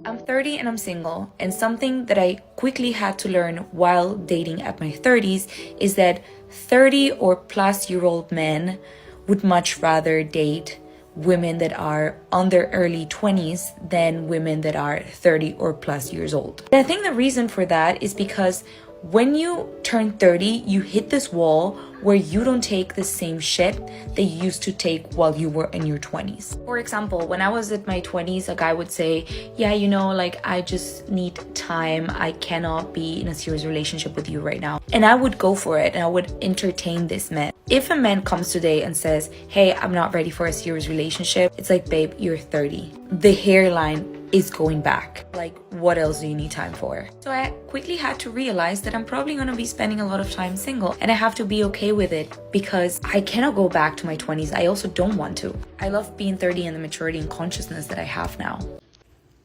I'm 30 and I'm single, and something that I quickly had to learn while dating at my 30s is that 30 or plus year old men would much rather date women that are on their early 20s than women that are 30 or plus years old. And I think the reason for that is because when you turn 30, you hit this wall where you don't take the same shit that you used to take while you were in your 20s. For example, when I was at my 20s, a guy would say, yeah, like I just need time. I cannot be in a serious relationship with you right now. And I would go for it and I would entertain this man. If a man comes today and says, hey, I'm not ready for a serious relationship, it's like, babe, you're 30. The hairline is going back. Like, what else do you need time for? So I quickly had to realize that I'm probably gonna be spending a lot of time single, and I have to be okay with it because I cannot go back to my 20s. I also don't want to. I love being 30 and the maturity and consciousness that I have now.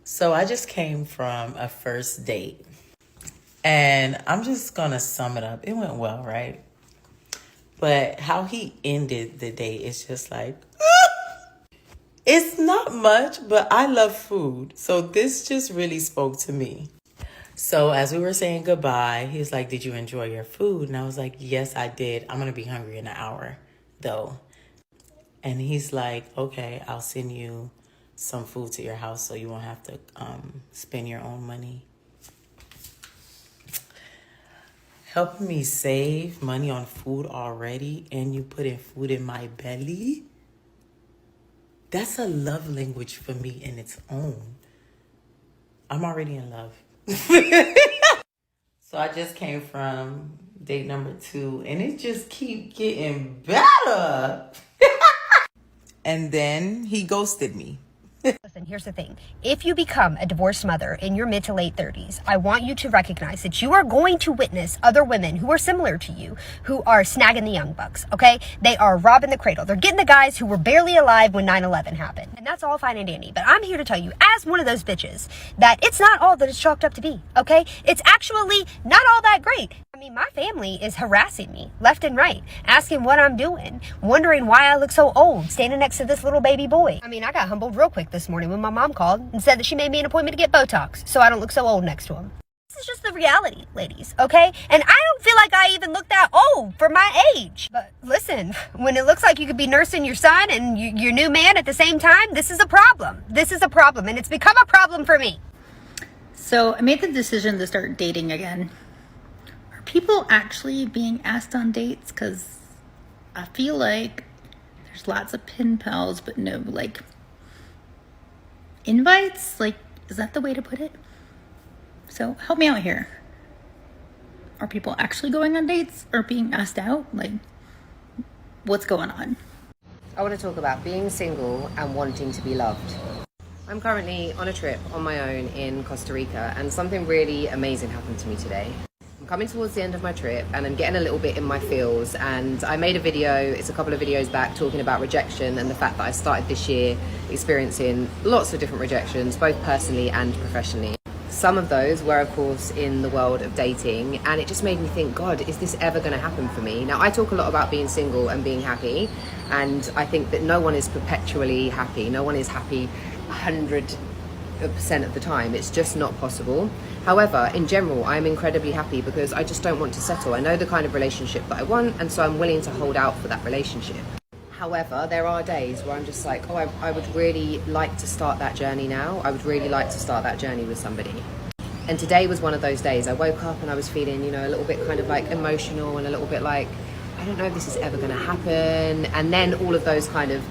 So I just came from a first date, and I'm just gonna sum it up. It went well, right? But how he ended the date is just like, it's not much, but I love food. So this just really spoke to me. So as we were saying goodbye, he was like, did you enjoy your food? And I was like, yes, I did. I'm going to be hungry in an hour, though. And he's like, okay, I'll send you some food to your house so you won't have to spend your own money. Helping me save money on food already, and you putting food in my belly? That's a love language for me in its own. I'm already in love. So I just came from date number 2, and it just keep getting better. And then he ghosted me. Listen, here's the thing. If you become a divorced mother in your mid to late 30s, I want you to recognize that you are going to witness other women who are similar to you, who are snagging the young bucks, okay? They are robbing the cradle. They're getting the guys who were barely alive when 9/11 happened. And that's all fine and dandy. But I'm here to tell you, as one of those bitches, that it's not all that it's chalked up to be, okay? It's actually not all that great. I mean, my family is harassing me left and right, asking what I'm doing, wondering why I look so old, standing next to this little baby boy. I mean, I got humbled real quick this morning when my mom called and said that she made me an appointment to get Botox so I don't look so old next to him. This is just the reality, ladies, okay? And I don't feel like I even look that old for my age. But listen, when it looks like you could be nursing your son and your new man at the same time, this is a problem. This is a problem, and it's become a problem for me. So I made the decision to start dating again. Are people actually being asked on dates? Because I feel like there's lots of pen pals, but no, like, invites? Like, is that the way to put it? So help me out here. Are people actually going on dates or being asked out? Like, what's going on? I want to talk about being single and wanting to be loved. I'm currently on a trip on my own in Costa Rica, and something really amazing happened to me today. I'm coming towards the end of my trip and I'm getting a little bit in my feels, and I made a video, it's a couple of videos back, talking about rejection and the fact that I started this year experiencing lots of different rejections, both personally and professionally. Some of those were, of course, in the world of dating, and it just made me think, God, is this ever going to happen for me? Now, I talk a lot about being single and being happy, and I think that no one is perpetually happy. No one is happy 100% of the time. It's just not possible. However, in general, I'm incredibly happy because I just don't want to settle. I know the kind of relationship that I want, and so I'm willing to hold out for that relationship. However, there are days where I'm just like, oh, I would really like to start that journey now. I would really like to start that journey with somebody. And today was one of those days. I woke up and I was feeling, a little bit kind of like emotional and a little bit like, I don't know if this is ever going to happen. And then all of those kind of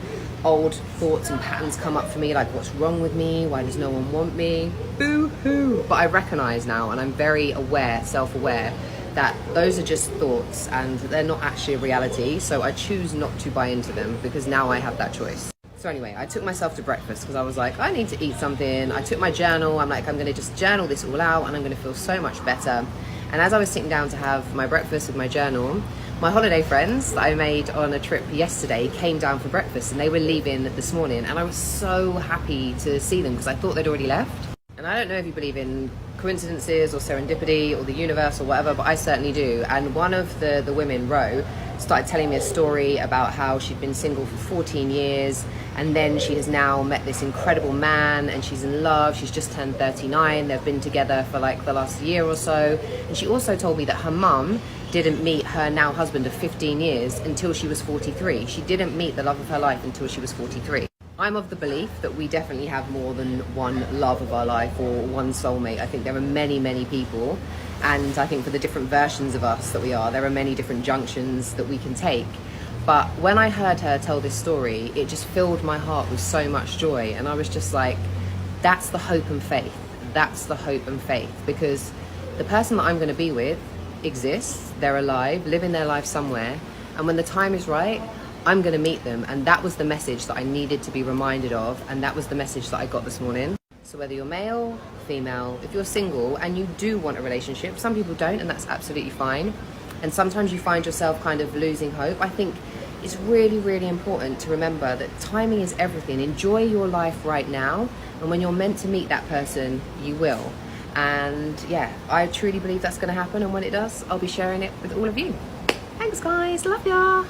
old thoughts and patterns come up for me, like, what's wrong with me? Why does no one want me? Boo-hoo. But I recognize now, and I'm very aware, self-aware, that those are just thoughts and they're not actually a reality. So I choose not to buy into them because now I have that choice. So anyway, I took myself to breakfast because I was like, I need to eat something. I took my journal. I'm like, I'm going to just journal this all out and I'm going to feel so much better. And as I was sitting down to have my breakfast with my journal, my holiday friends that I made on a trip yesterday came down for breakfast, and they were leaving this morning, and I was so happy to see them because I thought they'd already left. And I don't know if you believe in coincidences or serendipity or the universe or whatever, but I certainly do. And one of the women, Ro, started telling me a story about how she'd been single for 14 years, and then she has now met this incredible man and she's in love. She's just turned 39. They've been together for like the last year or so. And she also told me that her mum didn't meet her now husband of 15 years until she was 43. She didn't meet the love of her life until she was 43. I'm of the belief that we definitely have more than one love of our life or one soulmate. I think there are many, many people, and I think for the different versions of us that we are, there are many different junctions that we can take. But when I heard her tell this story, it just filled my heart with so much joy, and I was just like, that's the hope and faith. That's the hope and faith, because the person that I'm going to be with exists, they're alive, living their life somewhere, and when the time is right, I'm going to meet them. And that was the message that I needed to be reminded of, and that was the message that I got this morning. So whether you're male, female, if you're single and you do want a relationship, some people don't, and that's absolutely fine. And sometimes you find yourself kind of losing hope. I think it's really, really important to remember that timing is everything. Enjoy your life right now, and when you're meant to meet that person, you will. And yeah, I truly believe that's going to happen, and when it does, I'll be sharing it with all of you. Thanks guys, love ya.